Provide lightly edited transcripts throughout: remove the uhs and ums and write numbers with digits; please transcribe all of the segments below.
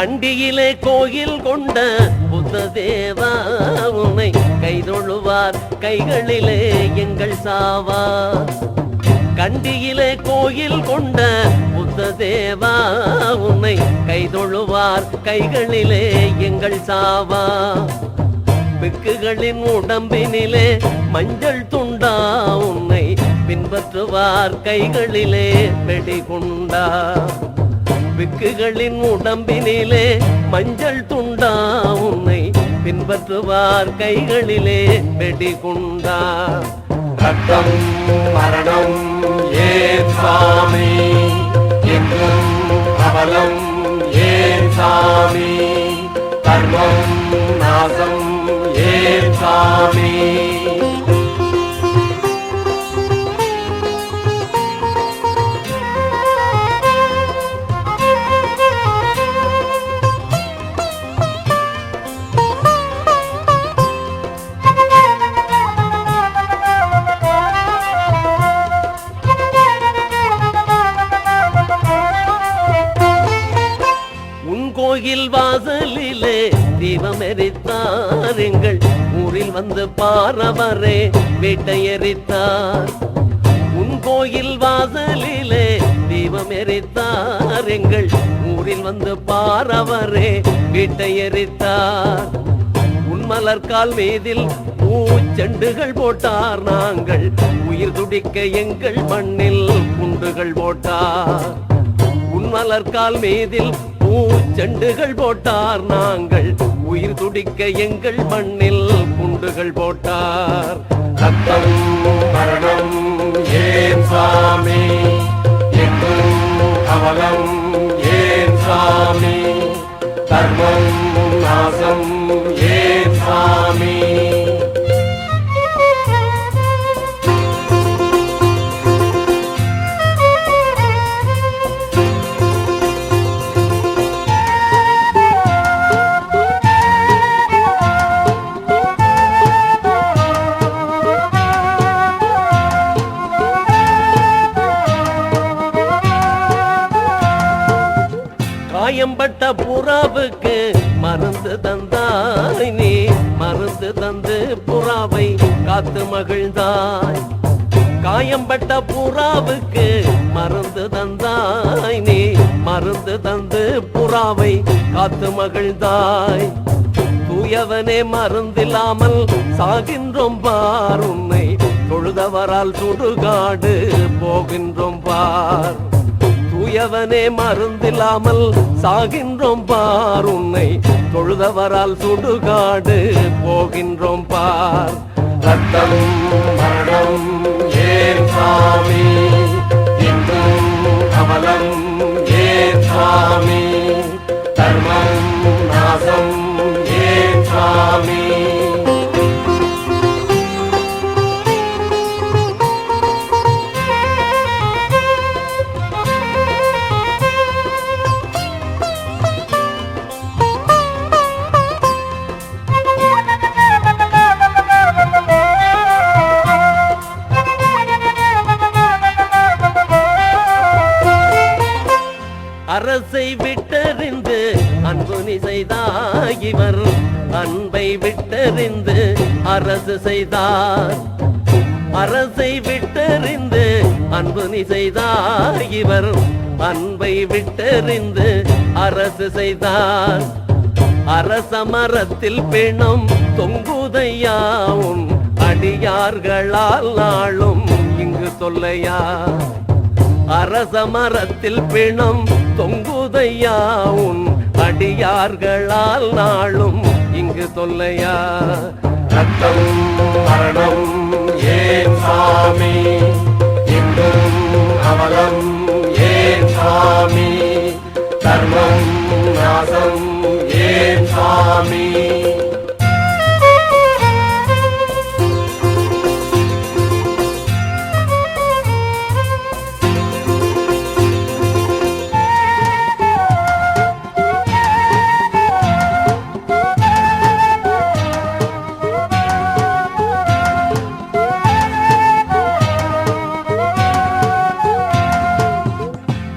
கண்டியிலே கோயில் கொண்ட புத்த தேவா உன்னை கைதொழுவார் கைகளிலே எங்கள் சாவா. கண்டியிலே கோயில் கொண்ட புத்த தேவா உன்னை கைதொழுவார் கைகளிலே எங்கள் சாவா. பிக்குகளின் உடம்பினிலே மஞ்சள் துண்டா உன்னை பின்பற்றுவார் கைகளிலே வெடிகுண்டா. பிக்குகளின் உடம்பினிலே மஞ்சள் துண்டா உன்னை பின்பற்றுவார் கைகளிலே வெடிகுண்டா. ரத்தம் மரணம் ஏன் சாமி, எங்கும் அவலம் ஏன் சாமி, கர்மம் நாசம் ஏன் சாமி. கோயில் வாசலிலே தீபம் எரித்தார், எங்கள் ஊரில் வந்து பாரவரே வீட்டை எரித்தார். உன் கோயில் வாசலிலே தீபம் எரித்தார், எங்கள் ஊரில் வந்து பாரவரே வீட்டை எரித்தார். உன் மலர்கால் மீதில் பூச்செண்டுகள் போட்டார், நாங்கள் உயிர் துடிக்க எங்கள் மண்ணில் குண்டுகள் போட்டார். உன் மலர்கால் மீதில் பூச்செண்டுகள் போட்டார், நாங்கள் உயிர் துடிக்க எங்கள் மண்ணில் குண்டுகள் போட்டார். ரத்தம் மரணம் ஏன் சாமி, எங்கும் அவலம் ஏன் சாமி, கர்மம் நாசம் ஏன் சாமி. காயம்பட்ட புறாவுக்கு மருந்து தந்தாய், நீ மருந்து தந்து புறாவை காத்து மகிழ்ந்தாய். காயம்பட்ட புறாவுக்கு மருந்து தந்தாய், நீ மருந்து தந்து புறாவை காத்து மகிழ்ந்தாய். தூயவனே மருந்தில்லாமல் சாகின்றோம் பார், உன்னை தொழுதவரால் சுடுகாடு போகின்றோம் பார். தூயவனே மருந்தில்லாமல் சாகின்றோம் பார், உன்னை தொழுதவரால் சுடுகாடு போகின்றோம் பார். ரத்தம் மரணம் ஏன் சாமி, எங்கும் அவலம் ஏன் சாமி, கர்மம் நாசம் ஏன் சாமி. அரசை விட்டறிந்து அன்பு நீ செய்தாய், இவர் அன்பை விட்டறிந்து அரசு செய்தார். அரசை விட்டறிந்து அன்பு நீ செய்தாய், இவர் அன்பை விட்டறிந்து அரசு செய்தார். அரச மரத்தில் பிணம் தொங்குதையா, உன் அடியார்களால் நாளும் இங்கு தொல்லையா. அரச மரத்தில் பிணம் தொங்குதையா, உன் அடியார்களால் நாளும் இங்கு தொல்லையா. ரத்தம் மரணம் ஏன் சாமி, எங்கும் அவலம் ஏன் சாமி, கர்மம் நாசம் ஏன் சாமி.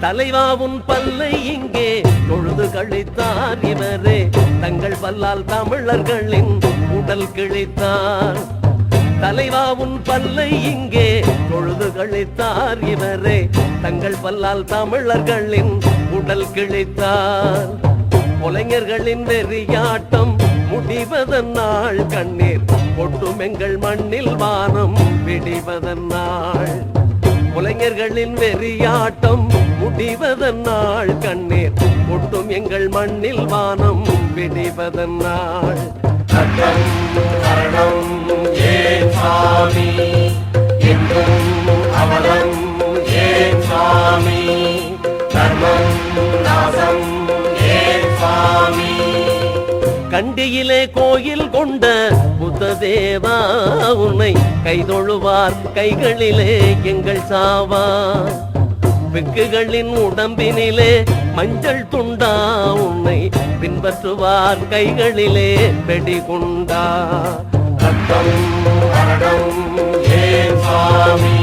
தலைவா உன் பல்லை இங்கே தொழுது கழித்தார் இவரே தங்கள் பல்லால் தமிழர்களின் உடல் கிழித்தார். தலைவா உன் பல்லை இங்கே தொழுது கழித்தார் இவரே தங்கள் பல்லால் தமிழர்களின் உடல் கிழித்தார். கொலைஞர்களின் வெறியாட்டம் முடிவதன் நாள் கண்ணீர் கொட்டும் எங்கள் மண்ணில் வானம் விடிவதன் நாள். கொலைஞர்களின் வெறியாட்டம் முடிவதன் நாள் கண்ணீர் கொட்டும் எங்கள் மண்ணில் வானம் விடிவதன் நாள். சட்டம் மரணம் ஏன் சாமி இன்னும் அவலம் ஏன் சாமி தர்மம் நாசம் ஏன் சாமி. கண்டியிலே கோயில் கொண்ட புத்ததேவா உன்னை கைதொழுவார் கைகளிலே எங்கள் சாவா. வெக்குகளின் உடம்பினிலே மஞ்சள் துண்டா உன்னை பின்பற்றுவார் கைகளிலே வெடிகுண்டா. ரத்தம் மரணம் ஏன் சாமி